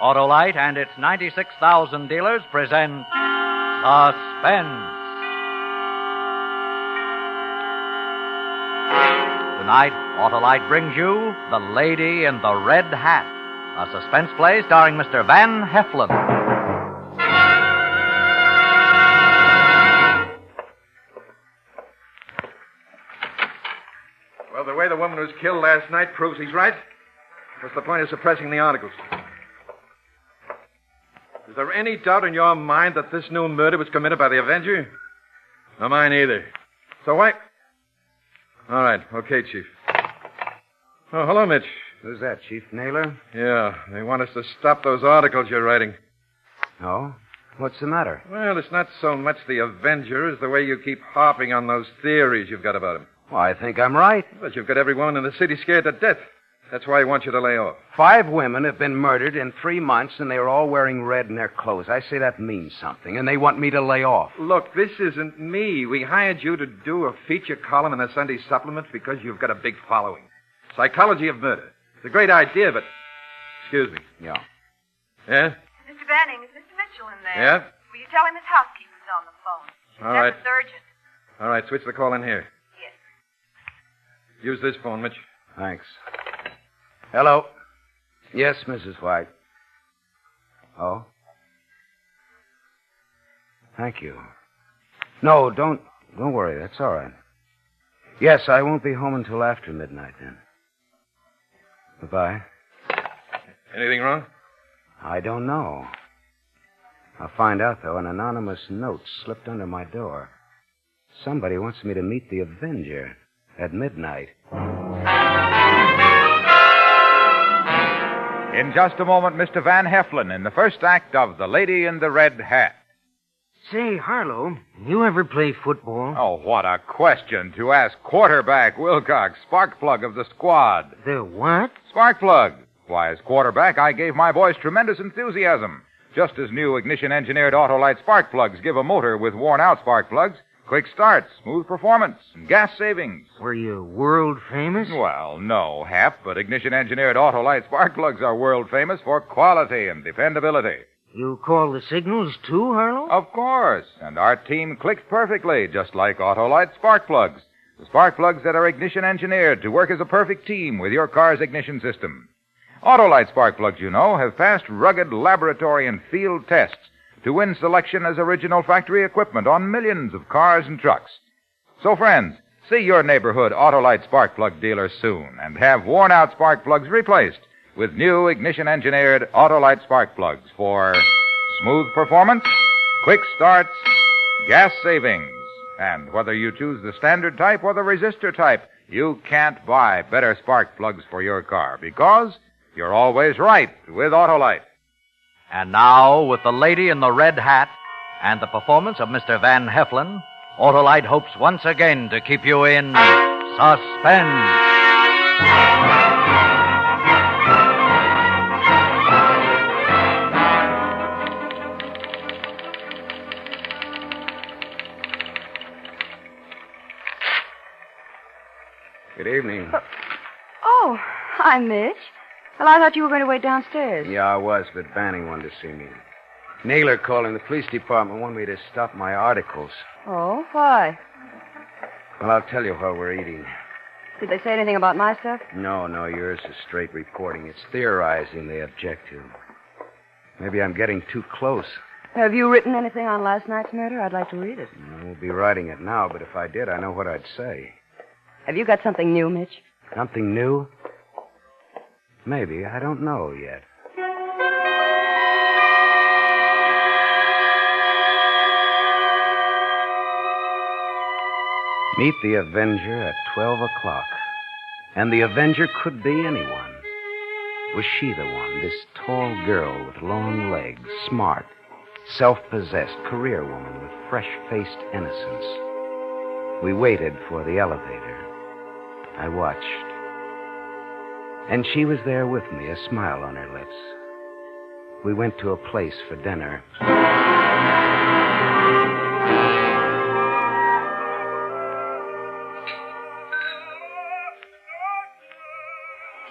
Autolite and its 96,000 dealers present Suspense. Tonight, Autolite brings you The Lady in the Red Hat, a suspense play starring Mr. Van Heflin. Well, the way the woman was killed last night proves he's right. What's the point of suppressing the articles? Is there any doubt in your mind that this new murder was committed by the Avenger? No, mine either. So why... All right. Okay, Chief. Oh, hello, Mitch. Who's that, Chief Naylor? Yeah, they want us to stop those articles you're writing. Oh? What's the matter? Well, it's not so much the Avenger as the way you keep harping on those theories you've got about him. Well, I think I'm right. But you've got every woman in the city scared to death. That's why I want you to lay off. 5 women have been murdered in 3 months, and they are all wearing red in their clothes. I say that means something, and they want me to lay off. Look, this isn't me. We hired you to do a feature column in the Sunday supplement because you've got a big following. Psychology of murder. It's a great idea, but... Excuse me. Yeah. Yeah? Mr. Banning, is Mr. Mitchell in there? Yeah? Will you tell him his housekeeper's on the phone? All right. That's urgent. All right, switch the call in here. Yes. Use this phone, Mitch. Thanks. Hello. Yes, Mrs. White. Oh? Thank you. No, don't worry. That's all right. Yes, I won't be home until after midnight then. Goodbye. Anything wrong? I don't know. I'll find out, though. An anonymous note slipped under my door. Somebody wants me to meet the Avenger at midnight. In just a moment, Mr. Van Heflin in the first act of The Lady in the Red Hat. Say, Harlow, you ever play football? Oh, what a question to ask quarterback Wilcox, spark-plug of the squad. The what? Spark-plug. Why, as quarterback, I gave my boys tremendous enthusiasm. Just as new ignition-engineered Autolite spark plugs give a motor with worn-out spark plugs quick starts, smooth performance, and gas savings. Were you world famous? Well, no, Hap, but ignition-engineered Autolite spark plugs are world famous for quality and dependability. You call the signals too, Harlow? Of course, and our team clicked perfectly, just like Autolite spark plugs. The spark plugs that are ignition-engineered to work as a perfect team with your car's ignition system. Autolite spark plugs, you know, have passed rugged laboratory and field tests to win selection as original factory equipment on millions of cars and trucks. So, friends, see your neighborhood Autolite spark plug dealer soon and have worn-out spark plugs replaced with new ignition-engineered Autolite spark plugs for smooth performance, quick starts, gas savings. And whether you choose the standard type or the resistor type, you can't buy better spark plugs for your car because you're always right with Autolite. And now, with The Lady in the Red Hat and the performance of Mr. Van Heflin, Autolite hopes once again to keep you in suspense. Good evening. Oh, hi, Mitch. Well, I thought you were going to wait downstairs. Yeah, I was, but Banning wanted to see me. Naylor called in the police department, wanted me to stop my articles. Oh, why? Well, I'll tell you while we're eating. Did they say anything about my stuff? No, yours is straight reporting. It's theorizing they object to. Maybe I'm getting too close. Have you written anything on last night's murder? I'd like to read it. I won't be writing it now, but if I did, I know what I'd say. Have you got something new, Mitch? Something new? Maybe. I don't know yet. Meet the Avenger at 12 o'clock. And the Avenger could be anyone. Was she the one, this tall girl with long legs, smart, self-possessed career woman with fresh-faced innocence? We waited for the elevator. I watched. And she was there with me, a smile on her lips. We went to a place for dinner.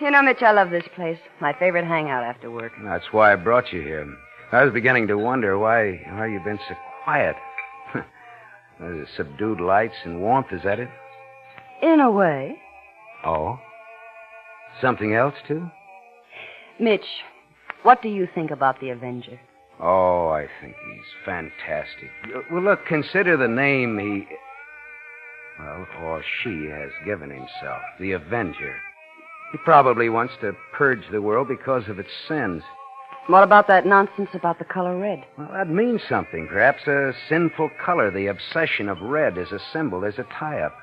You know, Mitch, I love this place. My favorite hangout after work. That's why I brought you here. I was beginning to wonder why you've been so quiet. There's subdued lights and warmth, is that it? In a way. Oh? Something else, too? Mitch, what do you think about the Avenger? Oh, I think he's fantastic. Well, look, consider the name or she has given himself, the Avenger. He probably wants to purge the world because of its sins. What about that nonsense about the color red? Well, that means something. Perhaps a sinful color, the obsession of red as a symbol, as a tie-up.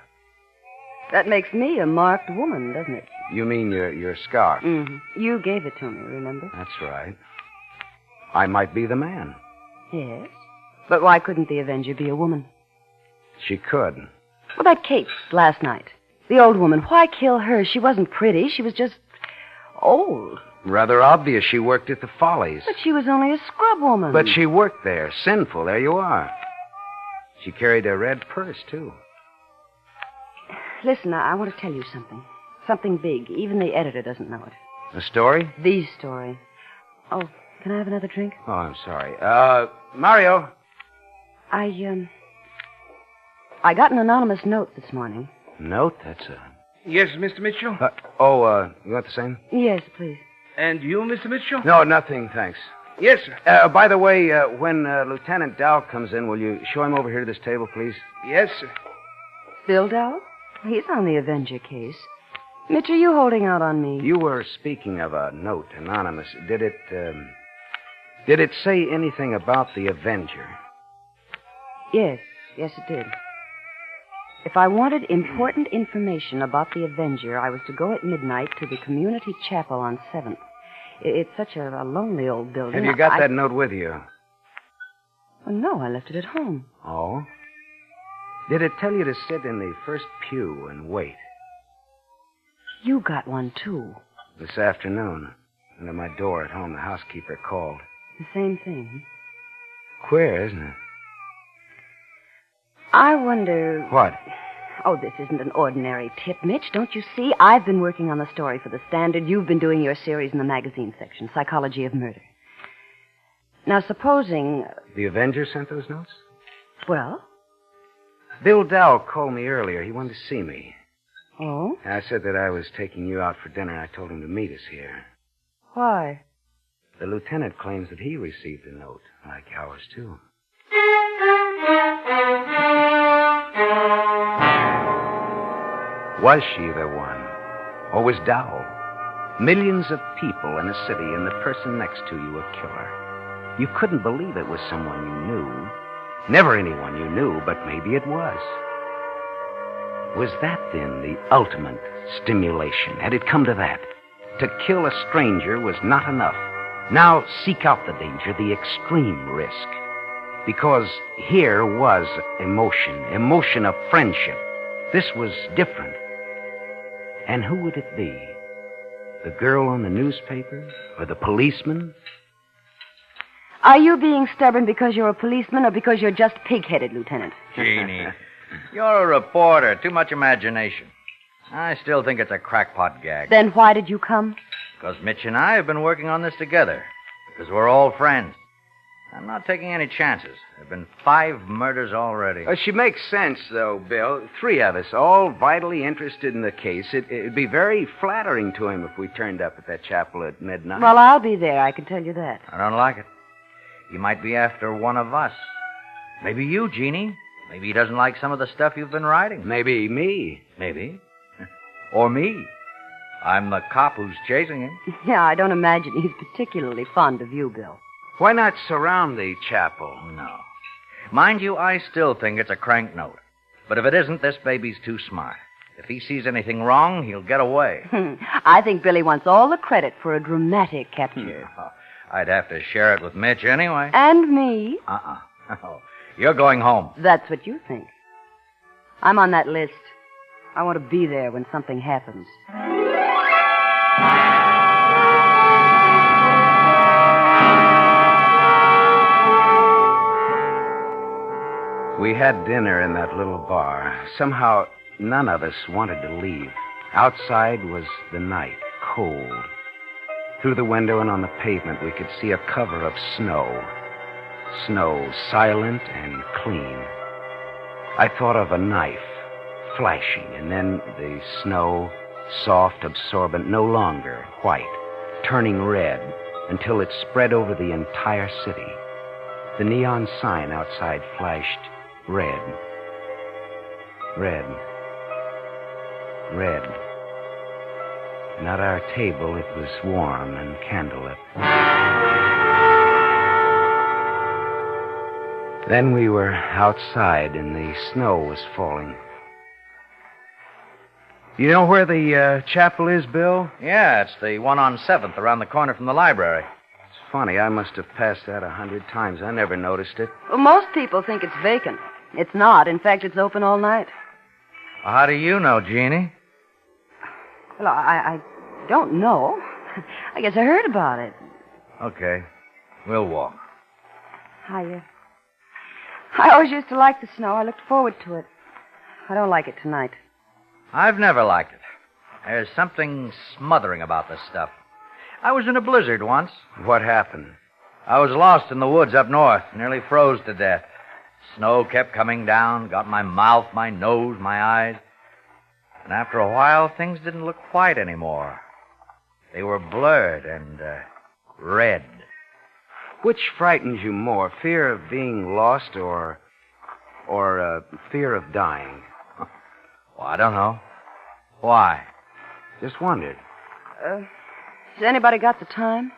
That makes me a marked woman, doesn't it? You mean your scarf? Mm-hmm. You gave it to me, remember? That's right. I might be the man. Yes. But why couldn't the Avenger be a woman? She could. Well, that Kate last night. The old woman. Why kill her? She wasn't pretty. She was just old. Rather obvious she worked at the Follies. But she was only a scrub woman. But she worked there. Sinful. There you are. She carried a red purse, too. Listen, I want to tell you something. Something big. Even the editor doesn't know it. A story? The story. Oh, can I have another drink? Oh, I'm sorry. Mario. I got an anonymous note this morning. Note? That's a... Yes, Mr. Mitchell? You want the same? Yes, please. And you, Mr. Mitchell? No, nothing, thanks. Yes, sir. By the way, when Lieutenant Dow comes in, will you show him over here to this table, please? Yes, sir. Bill Dow? He's on the Avenger case. Mitch, are you holding out on me? You were speaking of a note, anonymous. Did it say anything about the Avenger? Yes, it did. If I wanted important information about the Avenger, I was to go at midnight to the community chapel on 7th. It's such a lonely old building. Have you got that note with you? Oh, no, I left it at home. Oh? Did it tell you to sit in the first pew and wait? You got one, too. This afternoon. Under my door at home, the housekeeper called. The same thing. Queer, isn't it? I wonder... What? Oh, this isn't an ordinary tip, Mitch. Don't you see? I've been working on the story for the Standard. You've been doing your series in the magazine section, Psychology of Murder. Now, supposing... The Avenger sent those notes? Well? Bill Dow called me earlier. He wanted to see me. Oh? I said that I was taking you out for dinner. I told him to meet us here. Why? The lieutenant claims that he received a note, like ours, too. Was she the one? Or was Dow? Millions of people in a city and the person next to you a killer. You couldn't believe it was someone you knew. Never anyone you knew, but maybe it was. Was that, then, the ultimate stimulation? Had it come to that? To kill a stranger was not enough. Now seek out the danger, the extreme risk. Because here was emotion of friendship. This was different. And who would it be? The girl on the newspaper? Or the policeman? Are you being stubborn because you're a policeman or because you're just pig-headed, Lieutenant? Jeannie, you're a reporter. Too much imagination. I still think it's a crackpot gag. Then why did you come? Because Mitch and I have been working on this together. Because we're all friends. I'm not taking any chances. There have been 5 murders already. She makes sense, though, Bill. 3 of us, all vitally interested in the case. It'd be very flattering to him if we turned up at that chapel at midnight. Well, I'll be there, I can tell you that. I don't like it. He might be after one of us. Maybe you, Jeannie. Maybe he doesn't like some of the stuff you've been writing. Maybe me. Maybe. Or me. I'm the cop who's chasing him. Yeah, I don't imagine he's particularly fond of you, Bill. Why not surround the chapel? No. Mind you, I still think it's a crank note. But if it isn't, this baby's too smart. If he sees anything wrong, he'll get away. I think Billy wants all the credit for a dramatic capture. I'd have to share it with Mitch anyway. And me. Oh, you're going home. That's what you think. I'm on that list. I want to be there when something happens. We had dinner in that little bar. Somehow, none of us wanted to leave. Outside was the night, cold. Through the window and on the pavement, we could see a cover of snow. Snow, silent and clean. I thought of a knife, flashing, and then the snow, soft, absorbent, no longer white, turning red until it spread over the entire city. The neon sign outside flashed red. Red. Red. And at our table, it was warm and candlelit. Then we were outside, and the snow was falling. You know where the chapel is, Bill? Yeah, it's the one on 7th, around the corner from the library. It's funny. I must have passed that 100 times. I never noticed it. Well, most people think it's vacant. It's not. In fact, it's open all night. How do you know, Jeannie? Well, I don't know. I guess I heard about it. Okay. We'll walk. I always used to like the snow. I looked forward to it. I don't like it tonight. I've never liked it. There's something smothering about this stuff. I was in a blizzard once. What happened? I was lost in the woods up north, nearly froze to death. Snow kept coming down, got my mouth, my nose, my eyes. And after a while, things didn't look white anymore. They were blurred and red. Which frightens you more, fear of being lost or fear of dying? Well, I don't know. Why? Just wondered. Has anybody got the time?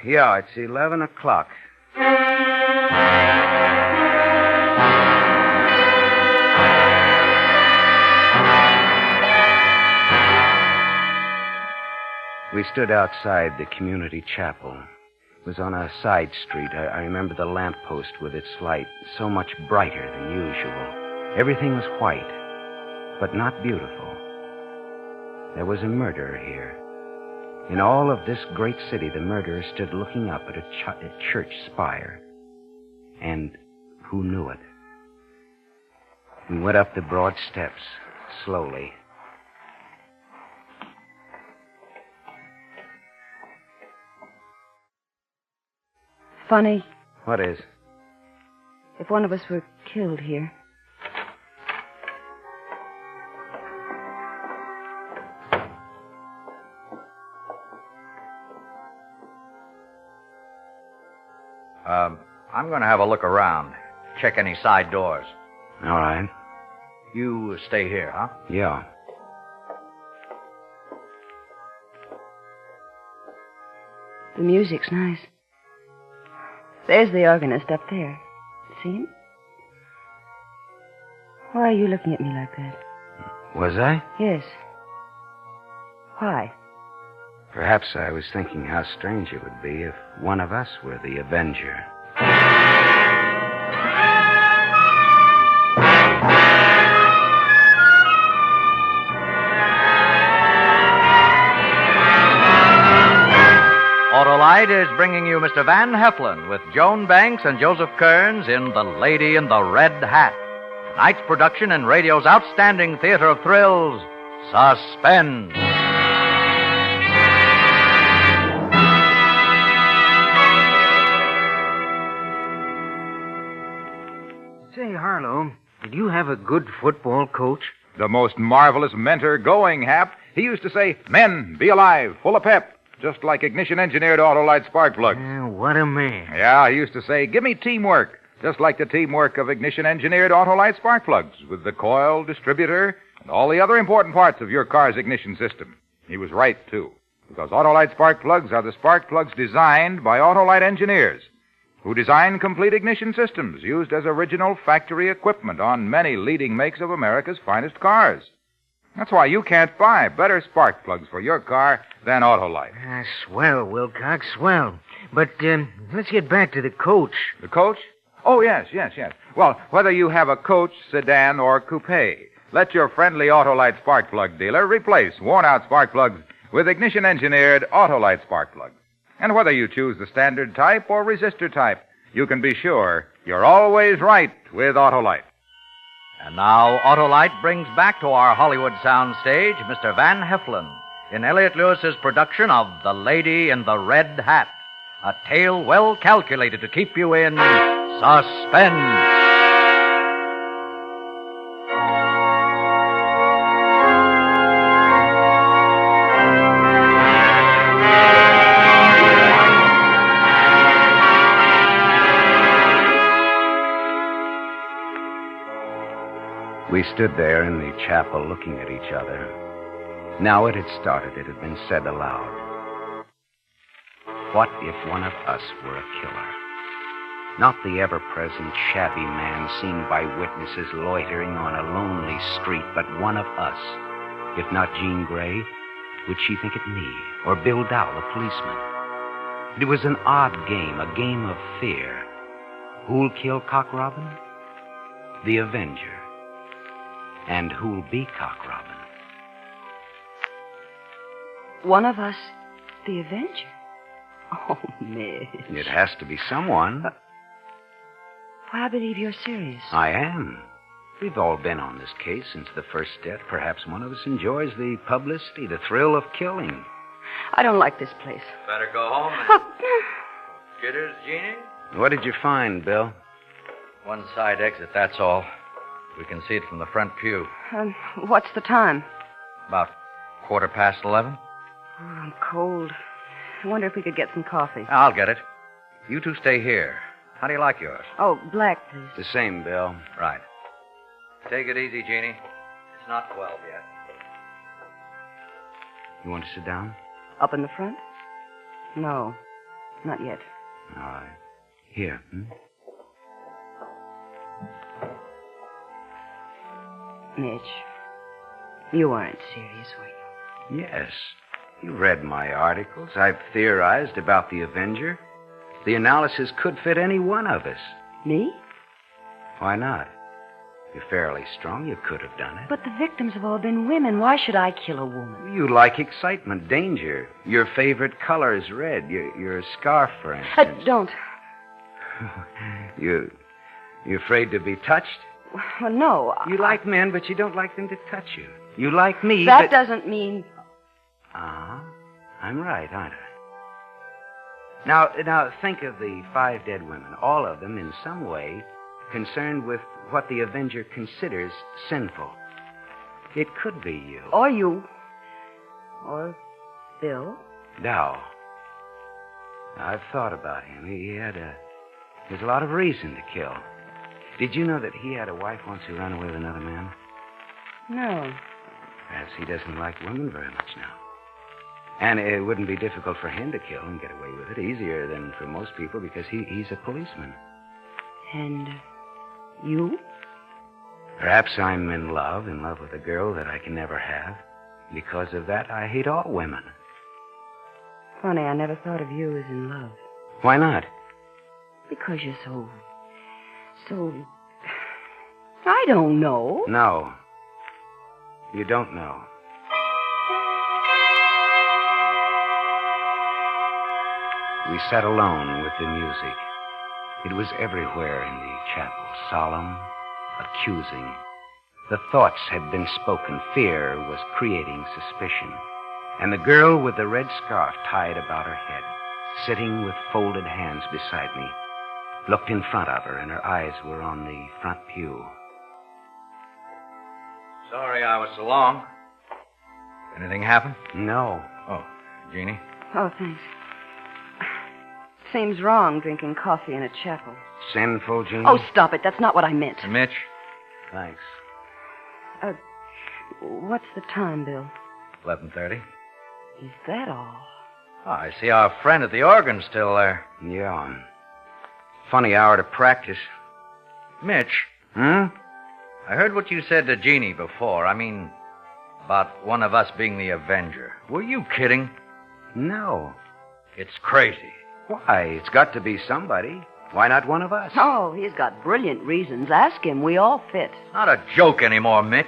Yeah, it's 11 o'clock. We stood outside the community chapel. It was on a side street. I remember the lamppost with its light, so much brighter than usual. Everything was white, but not beautiful. There was a murderer here. In all of this great city, the murderer stood looking up at a church spire. And who knew it? We went up the broad steps, slowly. Funny. What is? If one of us were killed here. I'm going to have a look around. Check any side doors. All right. You stay here, huh? Yeah. The music's nice. There's the organist up there. See him? Why are you looking at me like that? Was I? Yes. Why? Perhaps I was thinking how strange it would be if one of us were the Avenger. Autolite is bringing you Mr. Van Heflin with Joan Banks and Joseph Kearns in The Lady in the Red Hat. Tonight's production in radio's outstanding theater of thrills, Suspense. Say, Harlow, did you have a good football coach? The most marvelous mentor going, Hap. He used to say, "Men, be alive, full of pep." Just like ignition-engineered Autolite spark plugs. What a man. Yeah, he used to say, "Give me teamwork." Just like the teamwork of ignition-engineered Autolite spark plugs with the coil, distributor, and all the other important parts of your car's ignition system. He was right, too, because Autolite spark plugs are the spark plugs designed by Autolite engineers who design complete ignition systems used as original factory equipment on many leading makes of America's finest cars. That's why you can't buy better spark plugs for your car than Autolite. Swell, Wilcox, swell. But let's get back to the coach. The coach? Oh, yes. Well, whether you have a coach, sedan, or coupe, let your friendly Autolite spark plug dealer replace worn-out spark plugs with ignition-engineered Autolite spark plugs. And whether you choose the standard type or resistor type, you can be sure you're always right with Autolite. And now Autolite brings back to our Hollywood soundstage Mr. Van Heflin in Elliot Lewis's production of The Lady in the Red Hat, a tale well calculated to keep you in suspense. We stood there in the chapel looking at each other. Now it had started. It had been said aloud. What if one of us were a killer? Not the ever-present shabby man seen by witnesses loitering on a lonely street, but one of us. If not Jean Grey, would she think it me? Or Bill Dowell, a policeman? It was an odd game, a game of fear. Who'll kill Cock Robin? The Avenger. And who'll be Cock Robin? One of us, the Avenger? Oh, Mitch. It has to be someone. Well, I believe you're serious. I am. We've all been on this case since the first death. Perhaps one of us enjoys the publicity, the thrill of killing. I don't like this place. Better go home and jitters, Jeannie? What did you find, Bill? One side exit, that's all. We can see it from the front pew. What's the time? About 11:15. Oh, I'm cold. I wonder if we could get some coffee. I'll get it. You two stay here. How do you like yours? Oh, black, please. The same, Bill. Right. Take it easy, Jeannie. It's not 12 yet. You want to sit down? Up in the front? No, not yet. All right. Here. Mitch, you weren't serious, were you? Yes. You read my articles. I've theorized about the Avenger. The analysis could fit any one of us. Me? Why not? You're fairly strong. You could have done it. But the victims have all been women. Why should I kill a woman? You like excitement, danger. Your favorite color is red. Your scarf, for instance. Don't. You're afraid to be touched? Well, no. You like men, but you don't like them to touch you. You like me, That doesn't mean... I'm right, aren't I? Now, think of the 5 dead women, all of them in some way concerned with what the Avenger considers sinful. It could be you. Or you. Or Bill. Dow. I've thought about him. There's a lot of reason to kill. Did you know that he had a wife once who ran away with another man? No. Perhaps he doesn't like women very much now. And it wouldn't be difficult for him to kill and get away with it. Easier than for most people because he's a policeman. And you? Perhaps I'm in love with a girl that I can never have. Because of that, I hate all women. Funny, I never thought of you as in love. Why not? Because you're so... I don't know. No. You don't know. We sat alone with the music. It was everywhere in the chapel, solemn, accusing. The thoughts had been spoken. Fear was creating suspicion. And the girl with the red scarf tied about her head, sitting with folded hands beside me, looked in front of her, and her eyes were on the front pew. Sorry I was so long. Anything happen? No. Oh, Jeannie? Oh, thanks. Seems wrong drinking coffee in a chapel. Sinful, Jean? Oh, stop it. That's not what I meant. And Mitch? Thanks. What's the time, Bill? 11:30. Is that all? Oh, I see our friend at the organ's still there. Yeah. Funny hour to practice. Mitch, Hmm? I heard what you said to Jeannie before. I mean, about one of us being the Avenger. Were you kidding? No. It's crazy. Why? It's got to be somebody. Why not one of us? Oh, he's got brilliant reasons. Ask him. We all fit. Not a joke anymore, Mitch.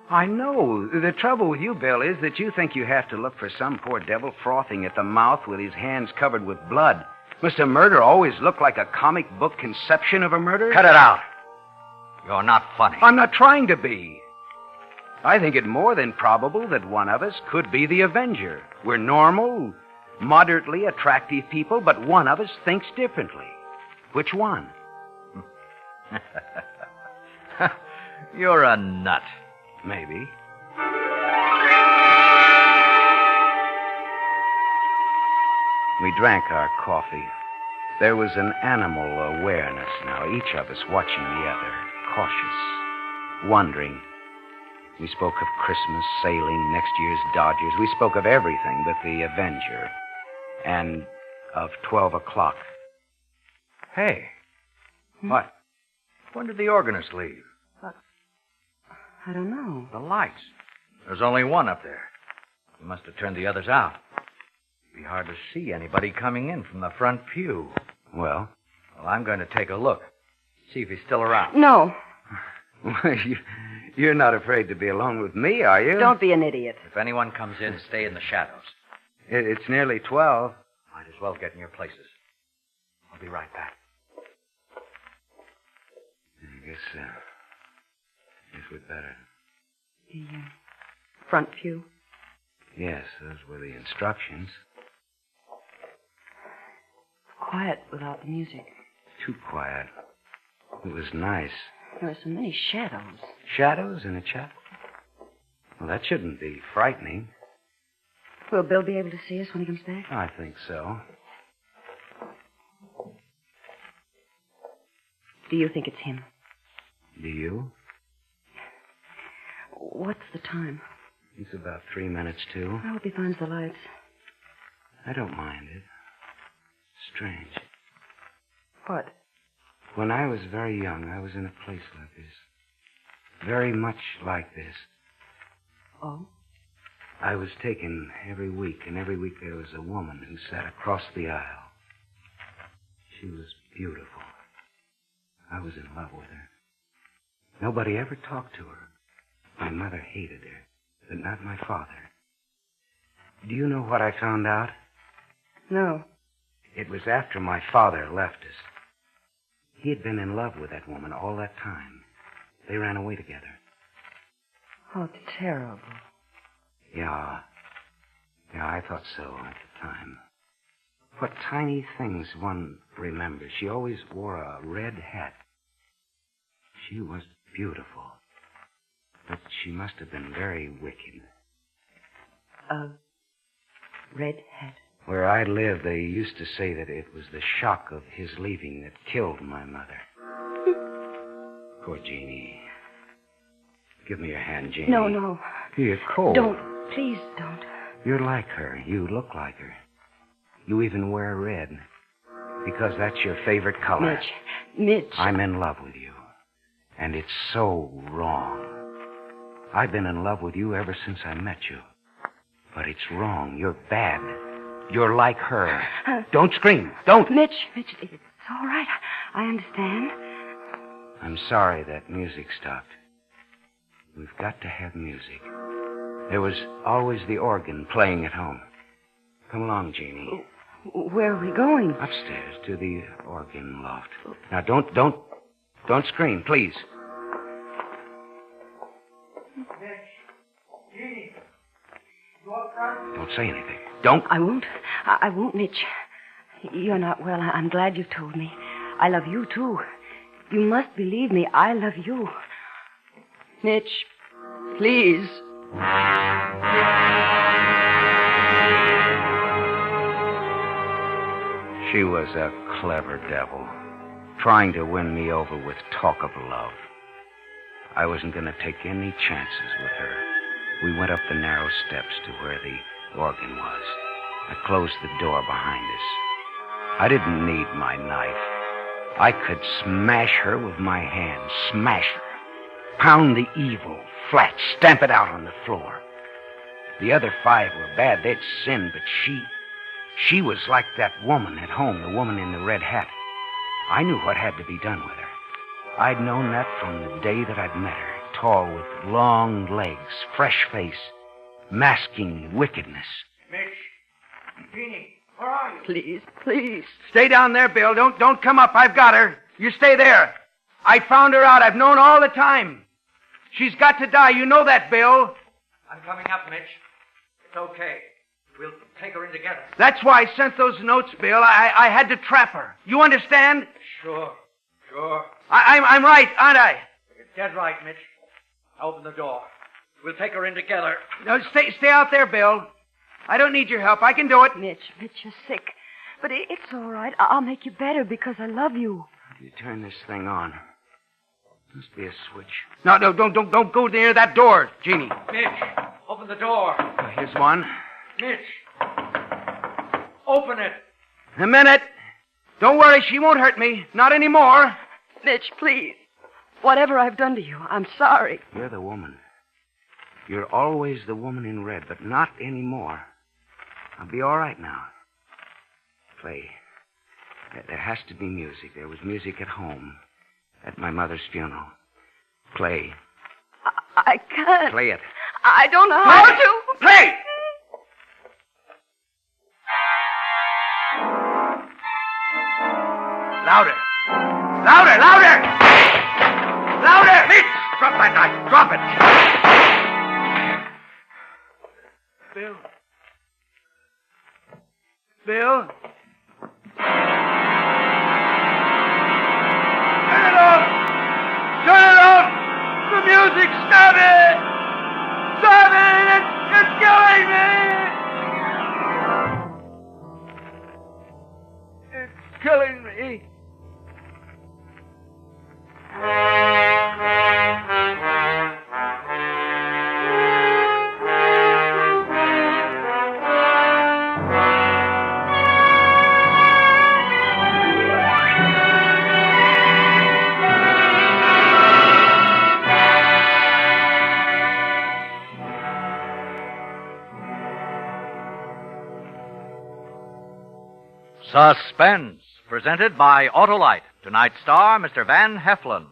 I know. The trouble with you, Bill, is that you think you have to look for some poor devil frothing at the mouth with his hands covered with blood. Must a murder always look like a comic book conception of a murder? Cut it out. You're not funny. I'm not trying to be. I think it more than probable that one of us could be the Avenger. We're normal, moderately attractive people, but one of us thinks differently. Which one? You're a nut. Maybe. We drank our coffee. There was an animal awareness now, each of us watching the other, cautious, wondering. We spoke of Christmas, sailing, next year's Dodgers. We spoke of everything but the Avenger. And of 12 o'clock. Hey. What? When did the organist leave? I don't know. The lights. There's only one up there. He must have turned the others out. It'd be hard to see anybody coming in from the front pew. Well? Well, I'm going to take a look. See if he's still around. No. You're not afraid to be alone with me, are you? Don't be an idiot. If anyone comes in, stay in the shadows. It's nearly 12. Might as well get in your places. I'll be right back. I guess we'd better. The front pew? Yes, those were the instructions. Quiet without the music. Too quiet. It was nice. There were so many shadows. Shadows in a chapel? Well, that shouldn't be frightening. Will Bill be able to see us when he comes back? I think so. Do you think it's him? Do you? What's the time? It's about 3 minutes to. I hope he finds the lights. I don't mind it. Strange. What? When I was very young, I was in a place like this. Very much like this. Oh? I was taken every week, and every week there was a woman who sat across the aisle. She was beautiful. I was in love with her. Nobody ever talked to her. My mother hated her, but not my father. Do you know what I found out? No. It was after my father left us. He had been in love with that woman all that time. They ran away together. How terrible. Yeah, I thought so at the time. What tiny things one remembers. She always wore a red hat. She was beautiful. But she must have been very wicked. A red hat? Where I lived, they used to say that it was the shock of his leaving that killed my mother. Poor Jeannie. Give me your hand, Jeannie. No. You're cold. Don't. Please don't. You're like her. You look like her. You even wear red. Because that's your favorite color. Mitch. I'm in love with you. And it's so wrong. I've been in love with you ever since I met you. But it's wrong. You're bad. You're like her. Don't scream. Don't. Mitch, it's all right. I understand. I'm sorry that music stopped. We've got to have music. There was always the organ playing at home. Come along, Jeannie. Where are we going? Upstairs to the organ loft. Now, don't scream, please. Jeannie, you up front? Don't say anything. Don't. I won't, Mitch. You're not well. I'm glad you told me. I love you, too. You must believe me. I love you. Mitch, please. She was a clever devil, trying to win me over with talk of love. I wasn't going to take any chances with her. We went up the narrow steps to where the organ was. I closed the door behind us. I didn't need my knife. I could smash her with my hands. Smash her. Pound the evil flat. Stamp it out on the floor. The other 5 were bad. They'd sinned, but she was like that woman at home, the woman in the red hat. I knew what had to be done with her. I'd known that from the day that I'd met her. Tall with long legs, fresh face, masking wickedness. Mitch, Jeannie, where are you? Please. Stay down there, Bill. Don't come up. I've got her. You stay there. I found her out. I've known all the time. She's got to die. You know that, Bill. I'm coming up, Mitch. It's okay. We'll take her in together. That's why I sent those notes, Bill. I had to trap her. You understand? Sure. I'm right, aren't I? You're dead right, Mitch. Open the door. We'll take her in together. No, stay out there, Bill. I don't need your help. I can do it. Mitch, you're sick. But it's all right. I'll make you better because I love you. You turn this thing on. Must be a switch. No, don't go near that door, Jeannie. Mitch, open the door. Here's one. Mitch, open it. In a minute. Don't worry, she won't hurt me. Not anymore. Mitch, please. Whatever I've done to you, I'm sorry. You're the woman. You're always the woman in red, but not anymore. I'll be all right now. Play. There has to be music. There was music at home. At my mother's funeral. Play. I can't. Play it. I don't know how to. Play! Louder. Louder, louder! Louder! Mitch! Drop that knife. Drop it. Bill. Bill? Turn it off! Turn it off! The music! Stop it! Stop it! It's killing me! It's killing me. Suspense, presented by Autolite. Tonight's star, Mr. Van Heflin.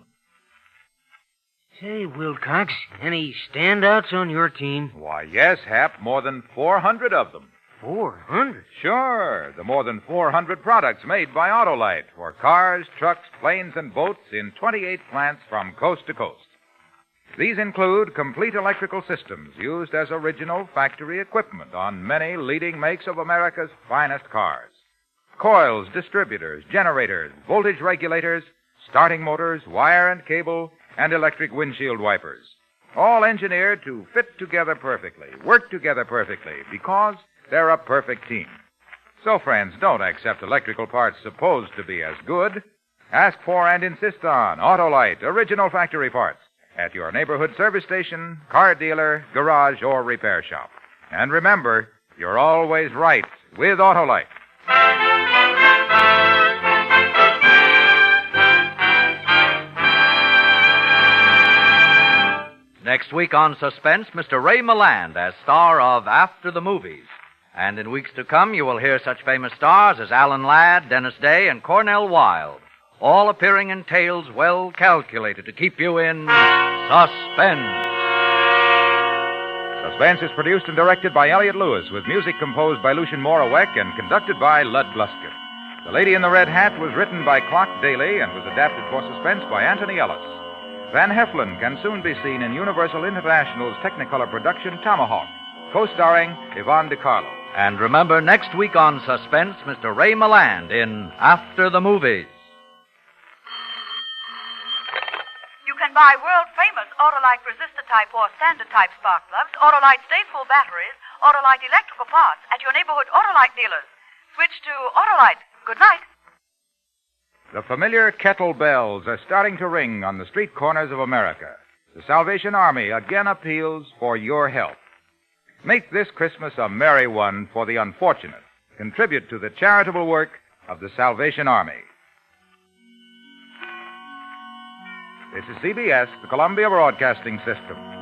Say, Wilcox, any standouts on your team? Why, yes, Hap, more than 400 of them. 400? Sure, the more than 400 products made by Autolite for cars, trucks, planes, and boats in 28 plants from coast to coast. These include complete electrical systems used as original factory equipment on many leading makes of America's finest cars. Coils, distributors, generators, voltage regulators, starting motors, wire and cable, and electric windshield wipers. All engineered to fit together perfectly, work together perfectly, because they're a perfect team. So, friends, don't accept electrical parts supposed to be as good. Ask for and insist on Autolite original factory parts at your neighborhood service station, car dealer, garage, or repair shop. And remember, you're always right with Autolite. Next week on Suspense, Mr. Ray Milland as star of After the Movies. And in weeks to come, you will hear such famous stars as Alan Ladd, Dennis Day, and Cornell Wilde, all appearing in tales well calculated to keep you in suspense. Suspense is produced and directed by Elliott Lewis, with music composed by Lucien Morawek and conducted by Lud Gluskin. The Lady in the Red Hat was written by Clark Daly and was adapted for Suspense by Anthony Ellis. Van Heflin can soon be seen in Universal International's Technicolor production Tomahawk, co-starring Yvonne DiCarlo. And remember, next week on Suspense, Mr. Ray Milland in After the Movies. You can buy world-famous Autolite resistor-type or standard-type spark plugs, Autolite stateful batteries, Autolite electrical parts at your neighborhood Autolite dealers. Switch to Autolite. Good night. The familiar kettle bells are starting to ring on the street corners of America. The Salvation Army again appeals for your help. Make this Christmas a merry one for the unfortunate. Contribute to the charitable work of the Salvation Army. This is CBS, the Columbia Broadcasting System.